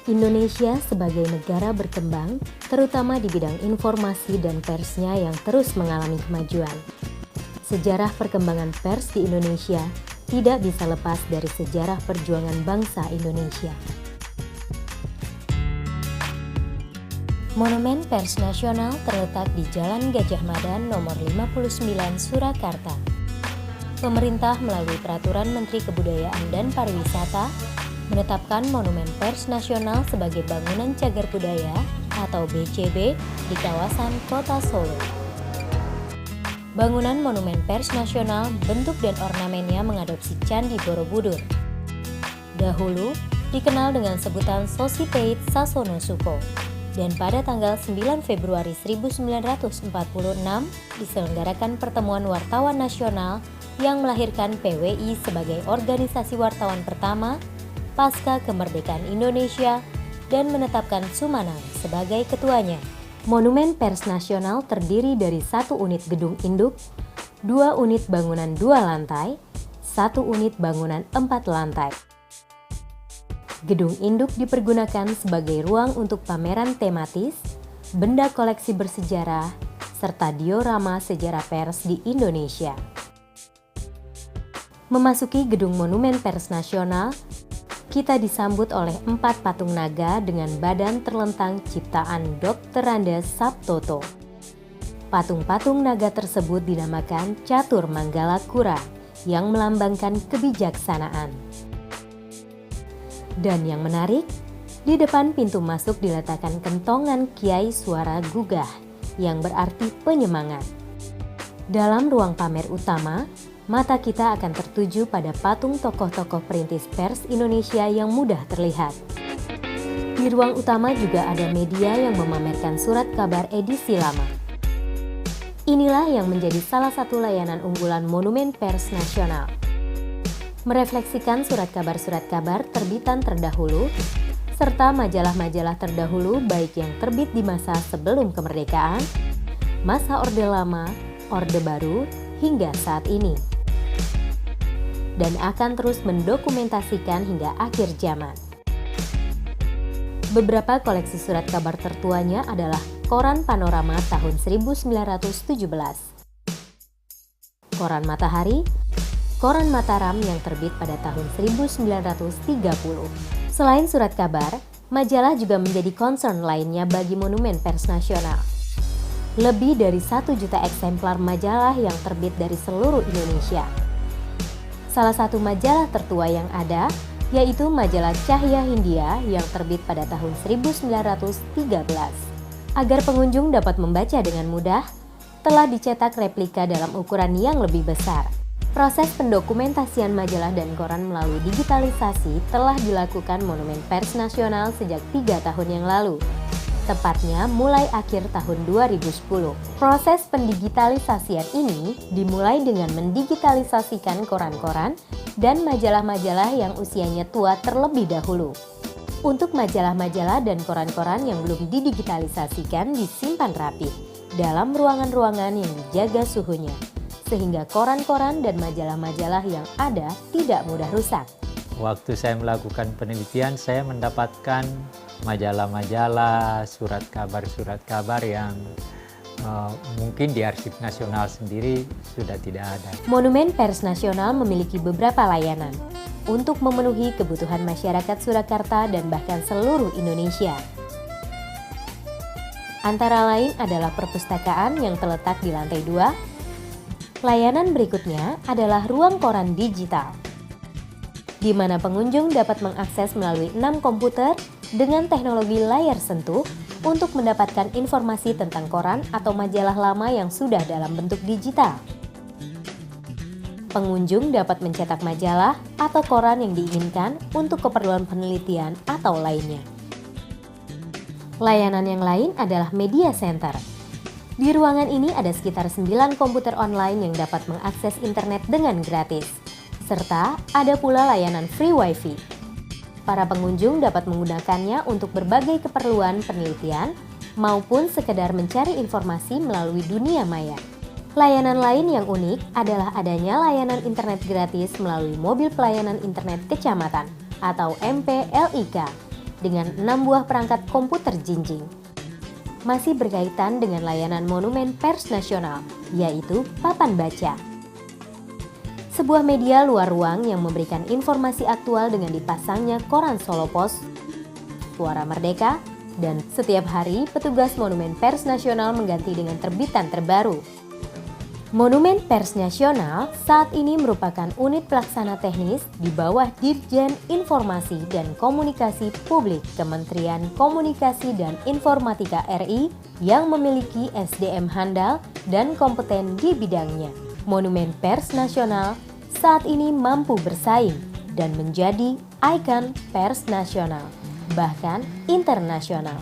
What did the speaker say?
Indonesia sebagai negara berkembang, terutama di bidang informasi dan persnya yang terus mengalami kemajuan. Sejarah perkembangan pers di Indonesia tidak bisa lepas dari sejarah perjuangan bangsa Indonesia. Monumen Pers Nasional terletak di Jalan Gajah Mada nomor 59 Surakarta. Pemerintah melalui Peraturan Menteri Kebudayaan dan Pariwisata menetapkan Monumen Pers Nasional sebagai bangunan cagar budaya atau BCB di kawasan Kota Solo. Bangunan Monumen Pers Nasional bentuk dan ornamennya mengadopsi Candi Borobudur. Dahulu dikenal dengan sebutan Sosipeit Sasono Suko, dan pada tanggal 9 Februari 1946 diselenggarakan pertemuan wartawan nasional yang melahirkan PWI sebagai organisasi wartawan pertama pasca kemerdekaan Indonesia dan menetapkan Sumanang sebagai ketuanya. Monumen Pers Nasional terdiri dari 1 unit gedung induk, 2 unit bangunan 2 lantai, 1 unit bangunan 4 lantai. Gedung induk dipergunakan sebagai ruang untuk pameran tematis, benda koleksi bersejarah, serta diorama sejarah pers di Indonesia. Memasuki Gedung Monumen Pers Nasional, kita disambut oleh 4 patung naga dengan badan terlentang ciptaan Dr. Andes Sabtoto. Patung-patung naga tersebut dinamakan Catur Manggala Kura yang melambangkan kebijaksanaan. Dan yang menarik, di depan pintu masuk diletakkan kentongan Kiai Suara Gugah yang berarti penyemangat. Dalam ruang pamer utama, mata kita akan tertuju pada patung tokoh-tokoh perintis pers Indonesia yang mudah terlihat. Di ruang utama juga ada media yang memamerkan surat kabar edisi lama. Inilah yang menjadi salah satu layanan unggulan Monumen Pers Nasional. Merefleksikan surat kabar terbitan terdahulu, serta majalah-majalah terdahulu baik yang terbit di masa sebelum kemerdekaan, masa Orde Lama, Orde Baru, hingga saat ini. Dan akan terus mendokumentasikan hingga akhir zaman. Beberapa koleksi surat kabar tertuanya adalah Koran Panorama tahun 1917, Koran Matahari, Koran Mataram yang terbit pada tahun 1930. Selain surat kabar, majalah juga menjadi concern lainnya bagi Monumen Pers Nasional. Lebih dari 1 juta eksemplar majalah yang terbit dari seluruh Indonesia. Salah satu majalah tertua yang ada yaitu majalah Cahya Hindia yang terbit pada tahun 1913. Agar pengunjung dapat membaca dengan mudah, telah dicetak replika dalam ukuran yang lebih besar. Proses pendokumentasian majalah dan koran melalui digitalisasi telah dilakukan Monumen Pers Nasional sejak 3 tahun yang lalu. Tepatnya mulai akhir tahun 2010. Proses pendigitalisasian ini dimulai dengan mendigitalisasikan koran-koran dan majalah-majalah yang usianya tua terlebih dahulu. Untuk majalah-majalah dan koran-koran yang belum didigitalisasikan disimpan rapi dalam ruangan-ruangan yang dijaga suhunya, sehingga koran-koran dan majalah-majalah yang ada tidak mudah rusak. Waktu saya melakukan penelitian, saya mendapatkan majalah-majalah, surat kabar yang mungkin di Arsip Nasional sendiri sudah tidak ada. Monumen Pers Nasional memiliki beberapa layanan untuk memenuhi kebutuhan masyarakat Surakarta dan bahkan seluruh Indonesia. Antara lain adalah perpustakaan yang terletak di lantai 2. Layanan berikutnya adalah ruang koran digital, di mana pengunjung dapat mengakses melalui 6 komputer dengan teknologi layar sentuh untuk mendapatkan informasi tentang koran atau majalah lama yang sudah dalam bentuk digital. Pengunjung dapat mencetak majalah atau koran yang diinginkan untuk keperluan penelitian atau lainnya. Layanan yang lain adalah Media Center. Di ruangan ini ada sekitar 9 komputer online yang dapat mengakses internet dengan gratis. Serta ada pula layanan free wifi. Para pengunjung dapat menggunakannya untuk berbagai keperluan penelitian maupun sekedar mencari informasi melalui dunia maya. Layanan lain yang unik adalah adanya layanan internet gratis melalui mobil pelayanan internet kecamatan atau MPLIK dengan 6 buah perangkat komputer jinjing. Masih berkaitan dengan layanan Monumen Pers Nasional, yaitu Papan Baca. Sebuah media luar ruang yang memberikan informasi aktual dengan dipasangnya koran Solo Pos, Suara Merdeka, dan setiap hari petugas Monumen Pers Nasional mengganti dengan terbitan terbaru. Monumen Pers Nasional saat ini merupakan unit pelaksana teknis di bawah Dirjen Informasi dan Komunikasi Publik Kementerian Komunikasi dan Informatika RI yang memiliki SDM handal dan kompeten di bidangnya. Monumen Pers Nasional saat ini mampu bersaing dan menjadi ikon pers nasional, bahkan internasional.